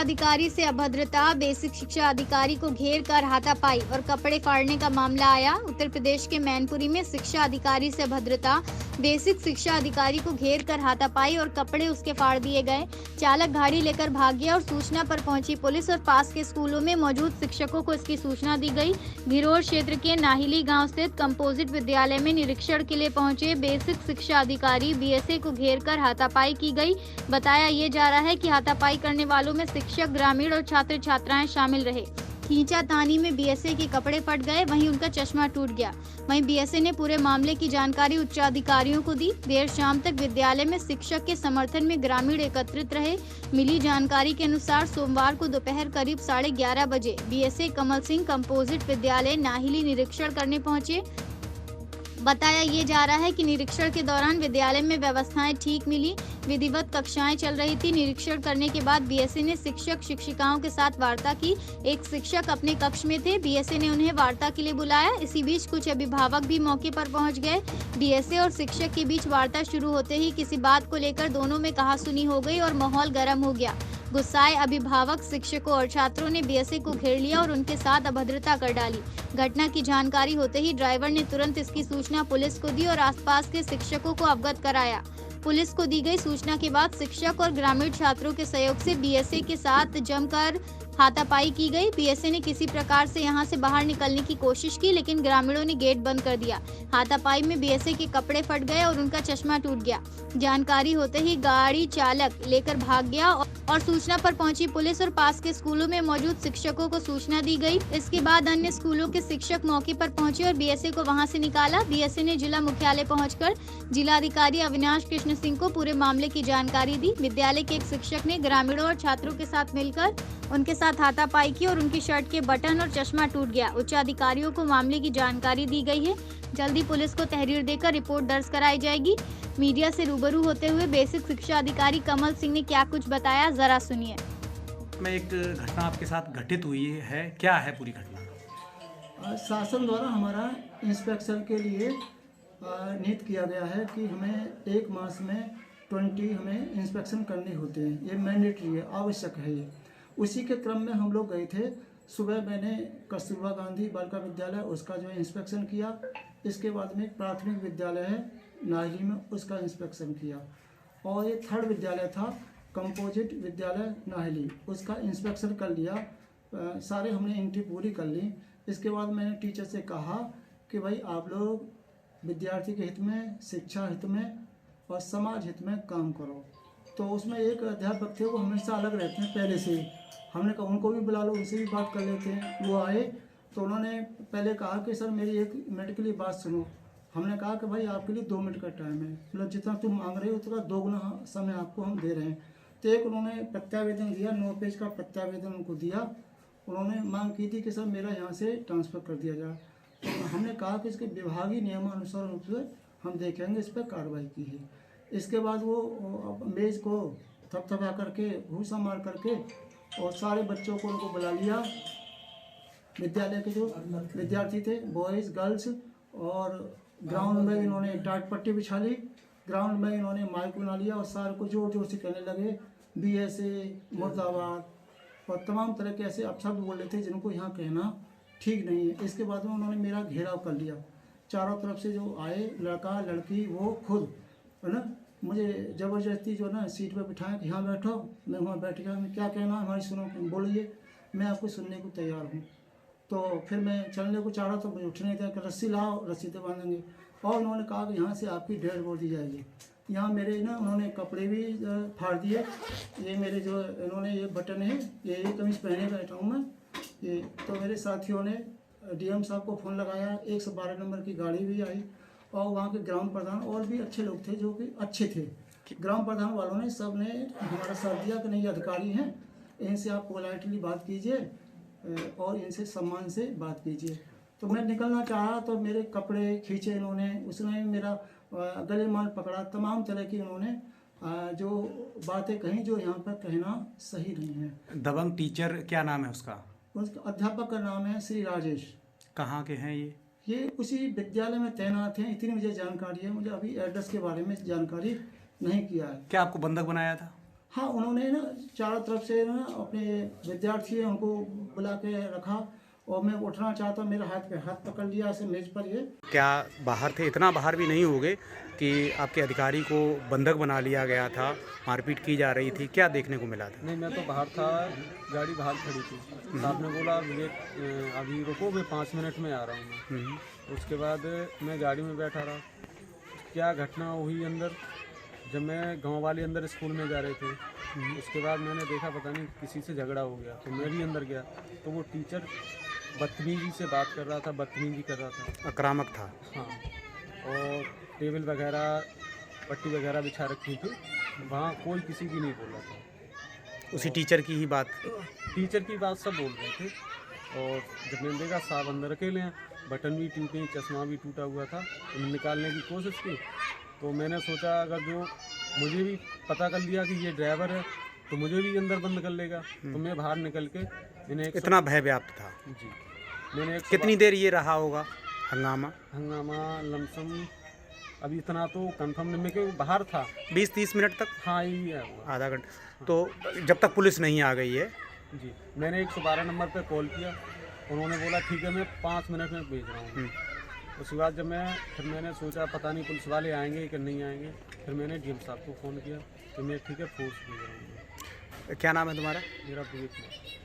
अधिकारी से अभद्रता, बेसिक शिक्षा अधिकारी को घेर कर हाथापाई और कपड़े फाड़ने का मामला आया। उत्तर प्रदेश के मैनपुरी में शिक्षा अधिकारी से अभद्रता, बेसिक शिक्षा अधिकारी को घेर कर हाथापाई और कपड़े उसके फाड़ दिए गए। चालक गाड़ी लेकर भाग गया और सूचना पर पहुंची पुलिस और पास के स्कूलों में मौजूद शिक्षकों को इसकी सूचना दी गई। घिरोर क्षेत्र के नाहिली गांव स्थित कंपोजिट विद्यालय में निरीक्षण के लिए पहुंचे बेसिक शिक्षा अधिकारी बीएसए को घेर कर हाथापाई की गई। बताया ये जा रहा है कि हाथापाई करने वालों में शिक्षक, ग्रामीण और छात्र छात्राएं शामिल रहे। खींचातानी में बीएसए के कपड़े फट गए, वहीं उनका चश्मा टूट गया। वहीं बीएसए ने पूरे मामले की जानकारी उच्चाधिकारियों को दी। देर शाम तक विद्यालय में शिक्षक के समर्थन में ग्रामीण एकत्रित रहे। मिली जानकारी के अनुसार सोमवार को दोपहर करीब 11:30 बजे बीएसए कमल सिंह कंपोजिट विद्यालय नाहिली निरीक्षण करने पहुंचे। बताया ये जा रहा है कि निरीक्षण के दौरान विद्यालय में व्यवस्थाएं ठीक मिली, विधिवत कक्षाएं चल रही थी। निरीक्षण करने के बाद बीएसए ने शिक्षक शिक्षिकाओं के साथ वार्ता की। एक शिक्षक अपने कक्ष में थे, बीएसए ने उन्हें वार्ता के लिए बुलाया। इसी बीच कुछ अभिभावक भी मौके पर पहुंच गए। बीएसए और शिक्षक के बीच वार्ता शुरू होते ही किसी बात को लेकर दोनों में कहासुनी हो गई और माहौल गर्म हो गया। गुस्साए अभिभावक, शिक्षकों और छात्रों ने बीएसए को घेर लिया और उनके साथ अभद्रता कर डाली। घटना की जानकारी होते ही ड्राइवर ने तुरंत इसकी सूचना पुलिस को दी और आसपास के शिक्षकों को अवगत कराया। पुलिस को दी गई सूचना के बाद शिक्षक और ग्रामीण छात्रों के सहयोग से बीएसए के साथ जमकर हाथापाई की गई। बीएसए ने किसी प्रकार से यहां से बाहर निकलने की कोशिश की, लेकिन ग्रामीणों ने गेट बंद कर दिया। हाथापाई में बीएसए के कपड़े फट गए और उनका चश्मा टूट गया। जानकारी होते ही गाड़ी चालक लेकर भाग गया और सूचना पर पहुंची पुलिस और पास के स्कूलों में मौजूद शिक्षकों को सूचना दी गई। इसके बाद अन्य स्कूलों के शिक्षक मौके पर पहुंचे और बीएसए को वहां से निकाला। बीएसए ने जिला मुख्यालय पहुंचकर जिलाधिकारी अविनाश कृष्ण सिंह को पूरे मामले की जानकारी दी। विद्यालय के एक शिक्षक ने ग्रामीणों और छात्रों के साथ मिलकर उनके साथ हाथापाई की और उनकी शर्ट के बटन और चश्मा टूट गया। उच्चाधिकारियों को मामले की जानकारी दी गई है। जल्दी पुलिस को तहरीर देकर रिपोर्ट दर्ज कराई जाएगी। मीडिया से रूबरू होते हुए बेसिक शिक्षा अधिकारी कमल सिंह ने क्या कुछ बताया, जरा सुनिए। में एक घटना आपके साथ घटित हुई है, क्या है पूरी घटना? शासन द्वारा हमारा इंस्पेक्शन के लिए नियुक्त किया गया है कि हमें 1 मास में 20 हमें इंस्पेक्शन करने होते हैं। ये मैंडेटरी है, आवश्यक है ये। उसी के क्रम में हम लोग गए थे। सुबह मैंने कस्तूरबा गांधी बालिका विद्यालय उसका जो है इंस्पेक्शन किया। इसके बाद में एक प्राथमिक विद्यालय है नाहिली में, उसका इंस्पेक्शन किया। और ये 3rd विद्यालय था कंपोजिट विद्यालय नाहिली, उसका इंस्पेक्शन कर लिया। सारे हमने एंट्री पूरी कर ली। इसके बाद मैंने टीचर से कहा कि भाई आप लोग विद्यार्थी के हित में, शिक्षा हित में और समाज हित में काम करो। तो उसमें एक अध्यापक थे, वो हमेशा अलग रहते हैं पहले से ही। हमने कहा उनको भी बुला लो, उनसे भी बात कर लेते हैं। वो आए तो उन्होंने पहले कहा कि सर मेरी 1 मिनट के लिए बात सुनो। हमने कहा कि भाई आपके लिए 2 मिनट का टाइम है, मतलब जितना तुम मांग रहे हो उतना 2 गुना समय आपको हम दे रहे हैं। तो एक उन्होंने प्रत्यावेदन दिया, 9 पेज का प्रत्यावेदन उनको दिया। उन्होंने मांग की थी कि सर मेरा यहाँ से ट्रांसफ़र कर दिया जाए। तो हमने कहा कि इसके विभागीय नियमानुसार रूप से हम देखेंगे, इस पर कार्रवाई की है। इसके बाद वो मेज़ को थपथपा करके, घूसा मार करके और सारे बच्चों को उनको बुला लिया। विद्यालय के जो विद्यार्थी थे, बॉयज़, गर्ल्स, और ग्राउंड में इन्होंने टाट पट्टी बिछा ली। ग्राउंड में इन्होंने माइक बना लिया और सारे को जोर जोर से कहने लगे बीएसए मुर्दाबाद और तमाम तरह के ऐसे अपशब्द बोल रहे थे जिनको यहाँ कहना ठीक नहीं है। इसके बाद में उन्होंने मेरा घेराव कर लिया। चारों तरफ से जो आए, लड़का लड़की, वो खुद है ना, मुझे ज़बरदस्ती जो ना सीट पर बिठाएं कि यहाँ बैठो। मैं वहाँ बैठ गया। मैं क्या कहना हमारी सुनो, बोलिए, मैं आपको सुनने को तैयार हूँ। तो फिर मैं चलने को चाह रहा, तो मुझे उठने दिया कि रस्सी लाओ, रस्सी से बांधेंगे। और उन्होंने कहा कि यहाँ से आपकी डेड बॉडी जाएगी। यहाँ मेरे ना उन्होंने कपड़े भी फाड़ दिए। ये मेरे जो इन्होंने ये बटन है, ये कमीज़ पहने बैठा हूँ मैं ये। तो मेरे साथियों ने डीएम साहब को फ़ोन लगाया, 112 नंबर की गाड़ी भी आई और वहाँ के ग्राम प्रधान और भी अच्छे लोग थे जो कि अच्छे थे। ग्राम प्रधान वालों ने सब ने हमारा साथ दिया कि नहीं अधिकारी हैं, इनसे आप पोलाइटली बात कीजिए और इनसे सम्मान से बात कीजिए। तो मैं निकलना चाहा तो मेरे कपड़े खींचे इन्होंने, उसने मेरा गले माल पकड़ा, तमाम तरह की उन्होंने जो बातें कहीं जो यहाँ पर कहना सही नहीं है। दबंग टीचर क्या नाम है उसका? उसका अध्यापक का नाम है श्री राजेश। कहाँ के हैं ये उसी विद्यालय में तैनात हैं, इतनी मुझे जानकारी है। मुझे अभी एड्रेस के बारे में जानकारी नहीं किया है। क्या आपको बंधक बनाया था? हाँ, उन्होंने ना चारों तरफ से ना अपने विद्यार्थी हैं उनको बुला के रखा और मैं उठना चाहता, मेरे हाथ पे हाथ पकड़ लिया ऐसे मेज पर ये। क्या बाहर थे? इतना बाहर भी नहीं होगे कि आपके अधिकारी को बंधक बना लिया गया था, मारपीट की जा रही थी, क्या देखने को मिला था? नहीं, मैं तो बाहर था, गाड़ी बाहर खड़ी थी। साहब ने बोला विवेक अभी रुको, मैं 5 मिनट में आ रहा हूँ मैं। उसके बाद मैं गाड़ी में बैठा रहा। क्या घटना हुई अंदर, जब मैं गांव वाले अंदर स्कूल में जा रहे थे, उसके बाद मैंने देखा पता नहीं किसी से झगड़ा हो गया, तो मैं भी अंदर गया तो वो टीचर बदतमीजी से बात कर रहा था, बदतमीजी कर रहा था, आक्रामक था। हाँ। और टेबल वगैरह पट्टी वगैरह बिछा रखी थी, वहाँ कोई किसी की नहीं बोल रहा था। उसी टीचर की ही बात? टीचर की बात सब बोल रहे थे। और जब मैंने देखा साहब अंदर अकेले हैं, बटन भी टूटे, चश्मा भी टूटा हुआ था, तो निकालने की कोशिश की। तो मैंने सोचा अगर जो मुझे भी पता कर लिया कि ये ड्राइवर है तो मुझे भी अंदर बंद कर लेगा, तो मैं बाहर निकल के मैंने इतना भय व्याप्त था? जी, मैंने कितनी देर ये रहा होगा हंगामा? लमसम अभी इतना तो कंफर्म नहीं, मैं क्योंकि बाहर था। 20-30 मिनट तक? हाँ, यही है हुआ। आधा घंटा? तो जब तक पुलिस नहीं आ गई है? जी, मैंने 112 नंबर पे कॉल किया, उन्होंने बोला ठीक है मैं 5 मिनट में भेज रहा हूँ। उसके बाद जब मैंने सोचा पता नहीं पुलिस वाले आएंगे कि नहीं आएंगे, फिर मैंने डीएम साहब को फ़ोन किया कि मैं ठीक है फोर्स भेज रहा हूँ। क्या नाम है तुम्हारा? मेरा विवेक कुमार।